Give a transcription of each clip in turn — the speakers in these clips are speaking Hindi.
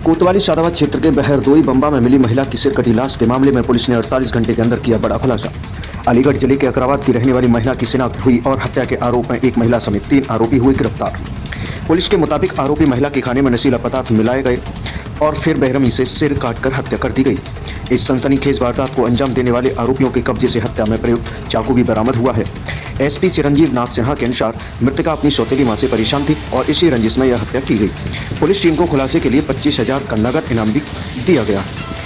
कोतवाली सादाबाद क्षेत्र के बहरदोई बंबा में मिली महिला की सिर कटी लाश के मामले में पुलिस ने 48 घंटे के अंदर किया बड़ा खुलासा। अलीगढ़ जिले के अकराबाद की रहने वाली महिला की शिनाख्त हुई और हत्या के आरोप में एक महिला समेत 3 आरोपी हुए गिरफ्तार। पुलिस के मुताबिक आरोपी महिला के खाने में नशीला पदार्थ मिलाए गए और फिर बेरहमी से सिर काटकर हत्या कर दी गई। इस सनसनीखेज वारदात को अंजाम देने वाले आरोपियों के कब्जे से हत्या में प्रयुक्त चाकू भी बरामद हुआ है। एसपी चिरंजीव नाथ सिन्हा के अनुसार मृतका अपनी सौतेली मां से परेशान थी और इसी रंजिश में यह हत्या की गई। पुलिस टीम को खुलासे के लिए 25,000 का नगद इनाम भी दिया गया।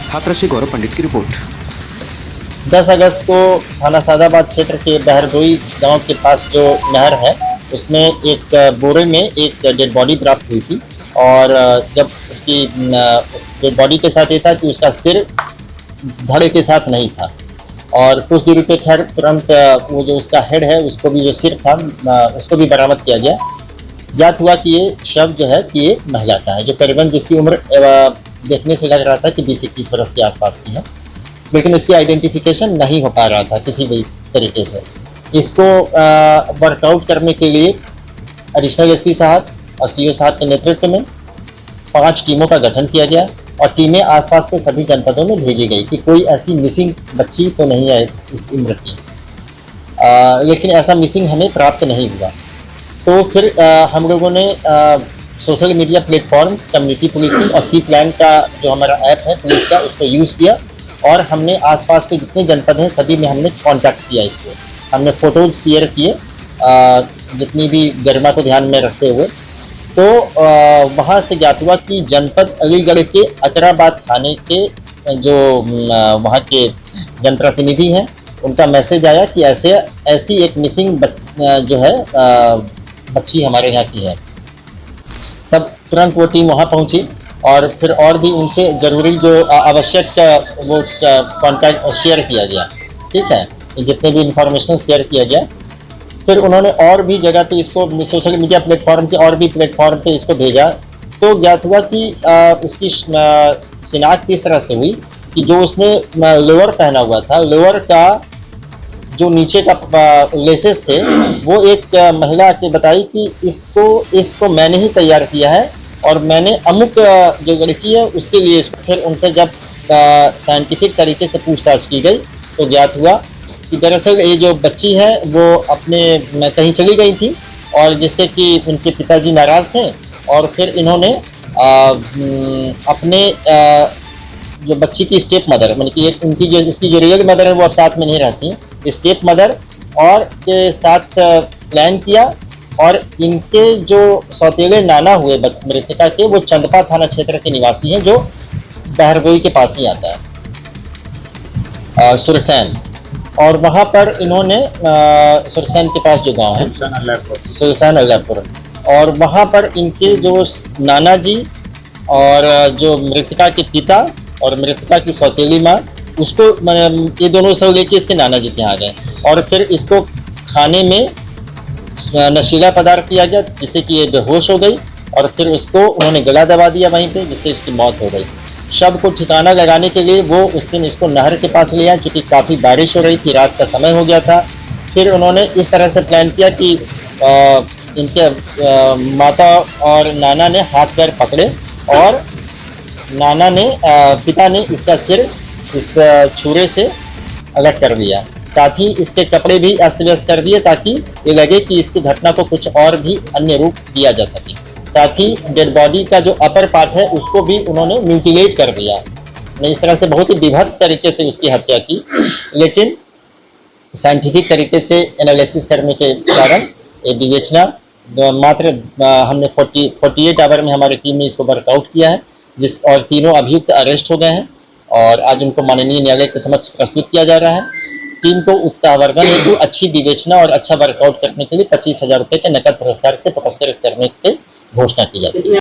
हाथरस से गौरव पंडित की रिपोर्ट। 10 अगस्त को थाना सादाबाद क्षेत्र के बहरदोई गांव के पास जो नहर है उसमें एक बोरे में एक डेड बॉडी प्राप्त हुई थी और जब उसकी डेड बॉडी के साथ ये था कि उसका सिर धड़े के साथ नहीं था और कुछ दूरी पे खैर तुरंत वो जो उसका हेड है उसको भी जो सिर था उसको भी बरामद किया गया। ज्ञात हुआ कि ये शव जो है कि ये महिला का है जो करीबन जिसकी उम्र देखने से लग रहा था कि 20-21 वर्ष के आसपास की है, लेकिन उसकी आइडेंटिफिकेशन नहीं हो पा रहा था किसी भी तरीके से। इसको वर्कआउट करने के लिए एडिशनल एसपी साहब और सीओ साहब के नेतृत्व में 5 टीमों का गठन किया गया और टीमें आसपास के सभी जनपदों में भेजी गई कि कोई ऐसी मिसिंग बच्ची तो नहीं है इस उम्र की, लेकिन ऐसा मिसिंग हमें प्राप्त नहीं हुआ। तो फिर हम लोगों ने social media platforms, community policing और सी प्लान का जो हमारा ऐप है पुलिस का उसको यूज़ किया और हमने आसपास के जितने जनपद हैं सभी में हमने कांटेक्ट किया। इसको हमने फ़ोटोज शेयर किए जितनी भी गरिमा को ध्यान में रखते हुए। तो वहाँ से ज्ञात हुआ कि जनपद अलीगढ़ के अकराबाद थाने के जो वहाँ के जनप्रतिनिधि हैं उनका मैसेज आया कि ऐसी एक मिसिंग जो है बच्ची हमारे यहाँ की है। तब तुरंत वो टीम वहाँ पहुँची और फिर और भी उनसे ज़रूरी जो आवश्यक वो कॉन्टैक्ट शेयर किया गया, ठीक है, जितने भी इंफॉर्मेशन शेयर किया गया। फिर उन्होंने और भी जगह पे इसको सोशल मीडिया प्लेटफॉर्म के और भी प्लेटफॉर्म पे इसको भेजा। तो ज्ञात हुआ कि उसकी शिनाख्त इस तरह से हुई कि जो उसने लोअर पहना हुआ था, लोअर का जो नीचे का लेसेस थे वो एक महिला के बताई कि इसको मैंने ही तैयार किया है और मैंने अमुक जो लड़की है उसके लिए। फिर उनसे जब साइंटिफिक तरीके से पूछताछ की गई तो ज्ञात हुआ कि दरअसल ये जो बच्ची है वो अपने कहीं चली गई थी और जिससे कि उनके पिताजी नाराज़ थे और फिर इन्होंने अपने जो बच्ची की स्टेप मदर, मतलब कि उनकी जो इसकी जो रियल मदर है वो अब साथ में नहीं रहती, स्टेप मदर और के साथ प्लान किया और इनके जो सौतेले नाना हुए मृतका के वो चंदपा थाना क्षेत्र के निवासी हैं जो बहरदोई के पास ही आता है, सुरसैन। और वहाँ पर इन्होंने सुरसैन के पास जो गांव है सुरसैन अल्लाहपुर, और वहाँ पर इनके जो नाना जी और जो मृतका के पिता और मृतका की सौतेली माँ उसको ये दोनों सब लेके इसके नाना जी के यहाँ आ गए और फिर इसको खाने में नशीला पदार्थ दिया गया जिससे कि ये बेहोश हो गई और फिर उसको उन्होंने गला दबा दिया वहीं पे जिससे इसकी मौत हो गई। शव को ठिकाना लगाने के लिए वो उस दिन इसको नहर के पास ले आए क्योंकि काफ़ी बारिश हो रही थी, रात का समय हो गया था। फिर उन्होंने इस तरह से प्लान किया कि इनके माता और नाना ने हाथ पैर पकड़े और नाना ने पिता ने इसका सिर इस छुरे से अलग कर दिया, साथ ही इसके कपड़े भी अस्त व्यस्त कर दिए ताकि ये लगे कि इसकी घटना को कुछ और भी अन्य रूप दिया जा सके। साथ ही डेड बॉडी का जो अपर पार्ट है उसको भी उन्होंने म्यूटिलेट कर दिया। इस तरह से बहुत ही विभत्स तरीके से उसकी हत्या की, लेकिन साइंटिफिक तरीके से एनालिसिस करने के कारण ये विवेचना मात्र हमने 48 आवर में हमारी टीम ने इसको वर्कआउट किया है और तीनों अभियुक्त अरेस्ट हो गए हैं और आज उनको माननीय न्यायालय के समक्ष प्रस्तुत किया जा रहा है। टीम को उत्साहवर्धन हेतु अच्छी विवेचना और अच्छा वर्कआउट करने के लिए 25,000 रुपये के नकद पुरस्कार से पुरस्कृत करने की घोषणा की जाती है।